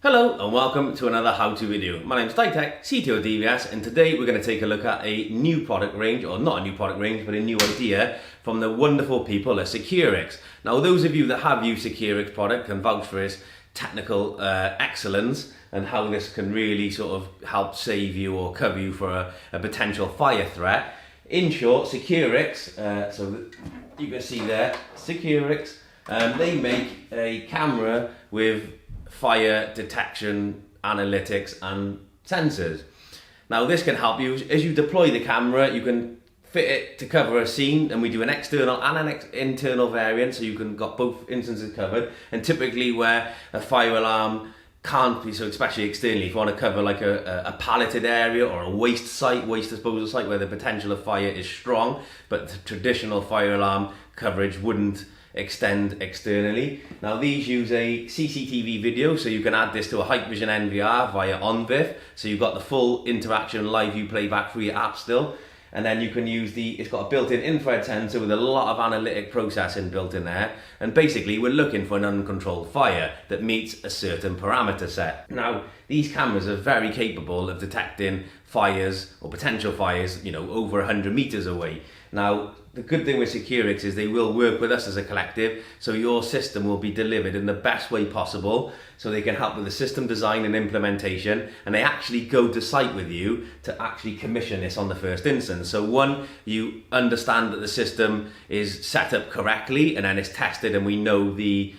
Hello and welcome to another how-to video. My name is Ditech, CTO DVS, and today we're going to take a look at a new product range, or not a new product range, but a new idea from the wonderful people at Ciqurix. Now, those of you that have used Ciqurix product can vouch for its technical excellence and how this can really sort of help save you or cover you for a potential fire threat. In short, Ciqurix, so you can see there, Ciqurix, they make a camera with fire detection, analytics and sensors. Now this can help you as you deploy the camera. You can fit it to cover a scene, and we do an external and an internal variant, so you can got both instances covered. And typically where a fire alarm can't be, so especially externally, if you want to cover like a palleted area or a waste disposal site where the potential of fire is strong, but the traditional fire alarm coverage wouldn't extend externally. Now these use a CCTV video, so you can add this to a Hikvision NVR via OnVIF, so you've got the full interaction live view playback through your app still. And then you can use it's got a built-in infrared sensor with a lot of analytic processing built in there. And basically we're looking for an uncontrolled fire that meets a certain parameter set. Now these cameras are very capable of detecting fires or potential fires, over 100 meters away. Now the good thing with Ciqurix is they will work with us as a collective, so your system will be delivered in the best way possible, so they can help with the system design and implementation, and they actually go to site with you to actually commission this on the first instance. So one, you understand that the system is set up correctly, and then it's tested and we know the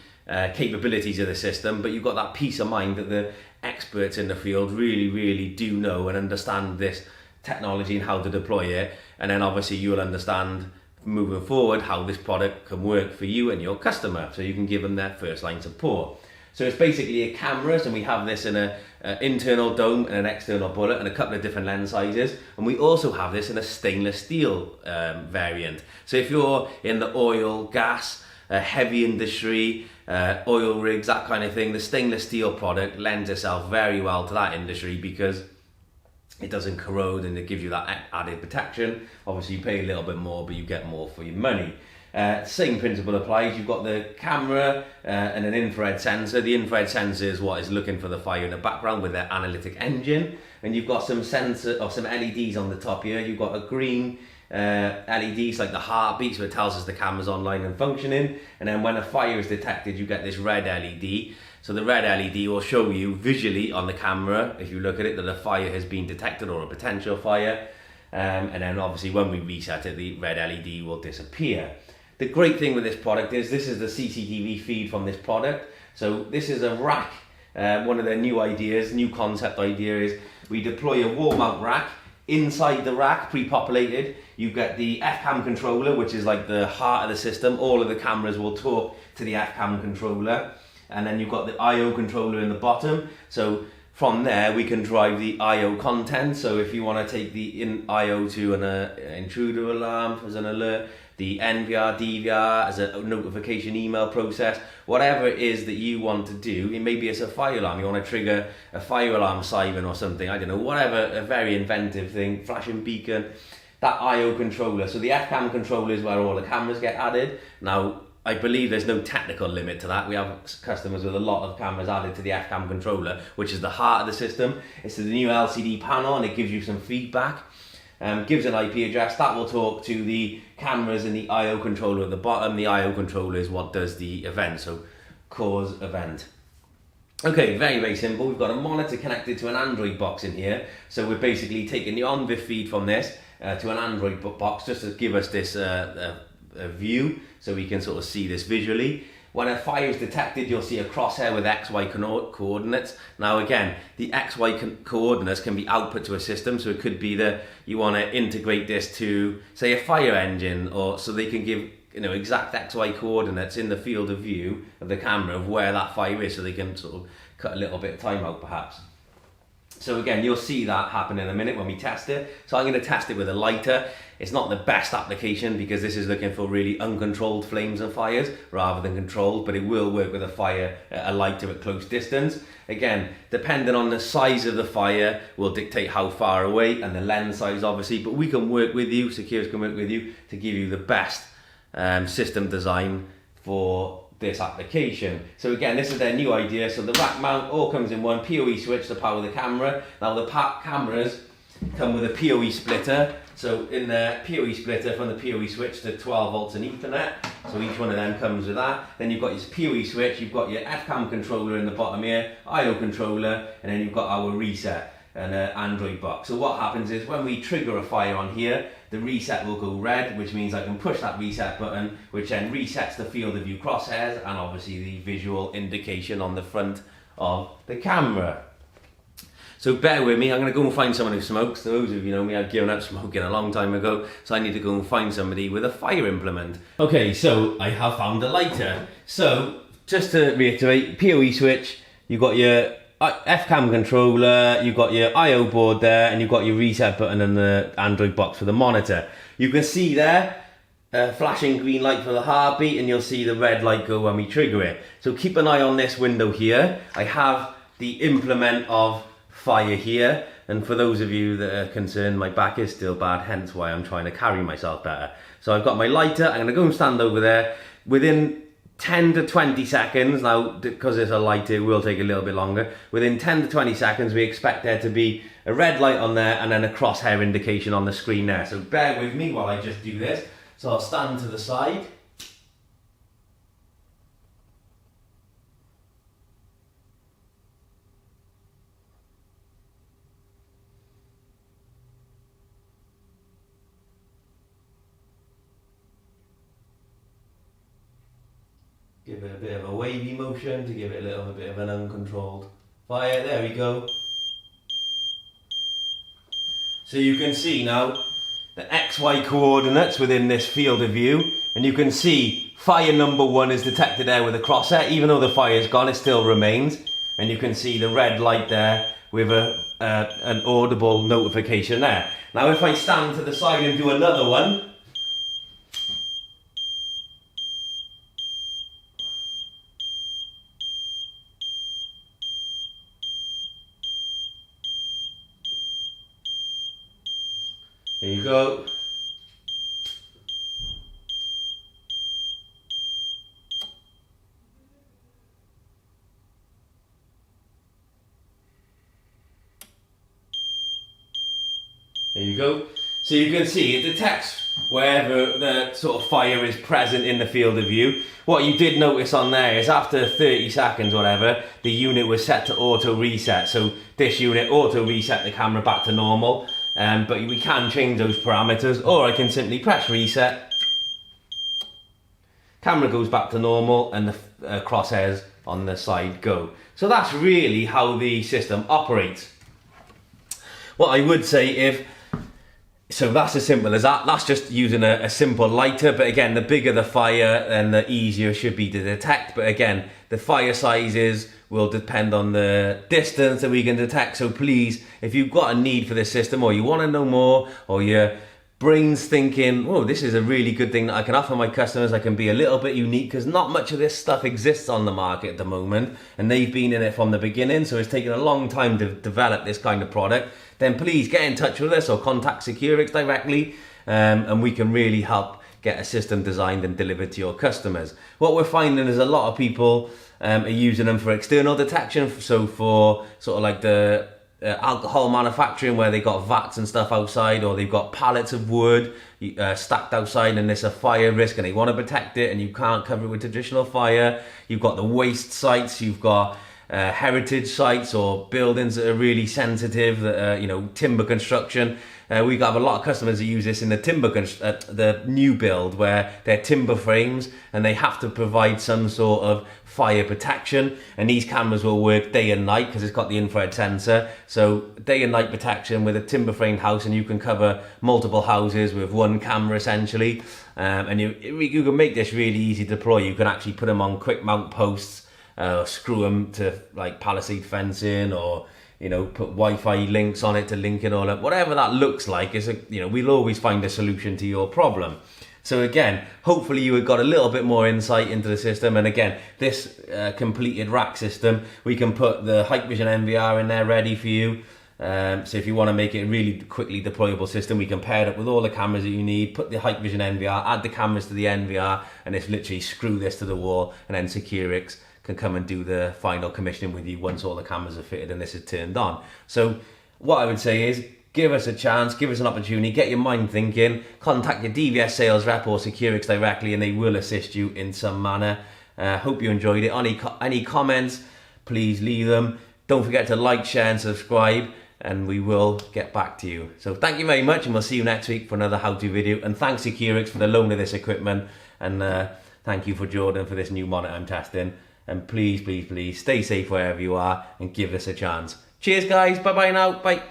capabilities of the system, but you've got that peace of mind that the experts in the field really do know and understand this technology and how to deploy it. And then obviously you'll understand moving forward how this product can work for you and your customer, so you can give them their first line support. So it's basically a cameras, and we have this in an internal dome and an external bullet and a couple of different lens sizes, and we also have this in a stainless steel variant. So if you're in the oil, gas, heavy industry, oil rigs, that kind of thing, the stainless steel product lends itself very well to that industry because it doesn't corrode and it gives you that added protection. Obviously you pay a little bit more, but you get more for your money. Same principle applies. You've got the camera and an infrared sensor. The infrared sensor is what is looking for the fire in the background with their analytic engine. And you've got some sensor or some LEDs on the top here. You've got a green LEDs like the heartbeat, so it tells us the camera's online and functioning. And then when a fire is detected, you get this red LED. So the red LED will show you visually on the camera, if you look at it, that a fire has been detected or a potential fire. And then obviously when we reset it, the red LED will disappear. The great thing with this product is this is the CCTV feed from this product. So this is a rack. One of their new concept idea is we deploy a wall mount rack. Inside the rack, pre-populated, you get the FCAM controller, which is like the heart of the system. All of the cameras will talk to the FCAM controller. And then you've got the I/O controller in the bottom. So from there we can drive the I/O content. So if you want to take the I/O to an intruder alarm as an alert, the NVR, DVR as a notification email process, whatever it is that you want to do, maybe it's a fire alarm, you want to trigger a fire alarm siren or something, I don't know, whatever, a very inventive thing, flashing beacon, that I/O controller. So the FCAM controller is where all the cameras get added. Now, I believe there's no technical limit to that. We have customers with a lot of cameras added to the FCAM controller, which is the heart of the system. It's the new LCD panel, and it gives you some feedback. Gives an IP address that will talk to the cameras and the I/O controller at the bottom. The I/O controller is what does the event, so cause event. Okay, very simple. We've got a monitor connected to an Android box in here, so we're basically taking the OnVIF feed from this to an Android box just to give us this a view, so we can sort of see this visually. When a fire is detected, you'll see a crosshair with XY coordinates. Now again, the XY coordinates can be output to a system, so it could be that you want to integrate this to, say, a fire engine, or so they can give exact XY coordinates in the field of view of the camera of where that fire is, so they can sort of cut a little bit of time out perhaps. So again, you'll see that happen in a minute when we test it. So I'm going to test it with a lighter. It's not the best application because this is looking for really uncontrolled flames and fires rather than controlled, but it will work with a lighter at close distance. Again, depending on the size of the fire will dictate how far away, and the lens size obviously, but we can work with you, Ciqurix can work with you to give you the best system design for this application. So again, this is their new idea. So the rack mount all comes in one PoE switch to power the camera. Now the cameras come with a PoE splitter. So in the PoE splitter from the PoE switch to 12 volts and Ethernet. So each one of them comes with that. Then you've got your PoE switch, you've got your FCAM controller in the bottom here, IO controller, and then you've got our reset and an Android box. So what happens is when we trigger a fire on here, the reset will go red, which means I can push that reset button, which then resets the field of view crosshairs and obviously the visual indication on the front of the camera. So bear with me, I'm going to go and find someone who smokes. Those of you know me, I've given up smoking a long time ago, so I need to go and find somebody with a fire implement. Okay, so I have found a lighter. So, just to reiterate, PoE switch, you've got your FCAM controller, you've got your IO board there, and you've got your reset button and the Android box for the monitor. You can see there, flashing green light for the heartbeat, and you'll see the red light go when we trigger it. So keep an eye on this window here. I have the implement of fire here, and for those of you that are concerned, my back is still bad, hence why I'm trying to carry myself better. So I've got my lighter, I'm going to go and stand over there. Within 10 to 20 seconds, now because it's a lighter it will take a little bit longer, within 10 to 20 seconds we expect there to be a red light on there and then a crosshair indication on the screen there. So bear with me while I just do this. So I'll stand to the side. Give it a bit of a wavy motion to give it a little bit of an uncontrolled fire. There we go. So you can see now the XY coordinates within this field of view, and you can see fire number 1 is detected there with a crosshair. Even though the fire is gone, it still remains, and you can see the red light there with an audible notification there. Now if I stand to the side and do another one, there you go. There you go. So you can see it detects wherever the sort of fire is present in the field of view. What you did notice on there is after 30 seconds, whatever, the unit was set to auto reset. So this unit auto reset the camera back to normal. But we can change those parameters, or I can simply press reset. Camera goes back to normal and the crosshairs on the side go. So that's really how the system operates. What I would say so that's as simple as that. That's just using a simple lighter, but again, the bigger the fire, then the easier it should be to detect. But again, the fire sizes will depend on the distance that we can detect. So please, if you've got a need for this system, or you want to know more, or your brain's thinking, oh, this is a really good thing that I can offer my customers, I can be a little bit unique, because not much of this stuff exists on the market at the moment, and they've been in it from the beginning, so it's taken a long time to develop this kind of product, then please get in touch with us or contact Ciqurix directly, and we can really help get a system designed and delivered to your customers. What we're finding is a lot of people are using them for external detection, so for sort of like the alcohol manufacturing, where they got vats and stuff outside, or they've got pallets of wood stacked outside and there's a fire risk and they want to protect it and you can't cover it with traditional fire. You've got the waste sites, you've got heritage sites or buildings that are really sensitive, timber construction. We have a lot of customers that use this in the the new build, where they're timber frames and they have to provide some sort of fire protection, and these cameras will work day and night because it's got the infrared sensor. So day and night protection with a timber framed house, and you can cover multiple houses with one camera essentially, and you can make this really easy to deploy. You can actually put them on quick mount posts, screw them to like palisade fencing, or put Wi-Fi links on it to link it all up. Whatever that looks like, we'll always find a solution to your problem. So again, hopefully you have got a little bit more insight into the system. And again, this completed rack system, we can put the Hikvision NVR in there ready for you. So if you want to make it a really quickly deployable system, we can pair it up with all the cameras that you need, put the Hikvision NVR, add the cameras to the NVR, and it's literally screw this to the wall, and then Ciqurix can come and do the final commissioning with you once all the cameras are fitted and this is turned on. So what I would say is, give us a chance, give us an opportunity, get your mind thinking, contact your DVS sales rep or Ciqurix directly and they will assist you in some manner. Hope you enjoyed it. Any comments, please leave them. Don't forget to like, share and subscribe, and we will get back to you. So thank you very much, and we'll see you next week for another how-to video. And thanks Ciqurix for the loan of this equipment, and thank you for Jordan for this new monitor I'm testing. And please, please, please stay safe wherever you are and give us a chance. Cheers guys, bye bye now, bye.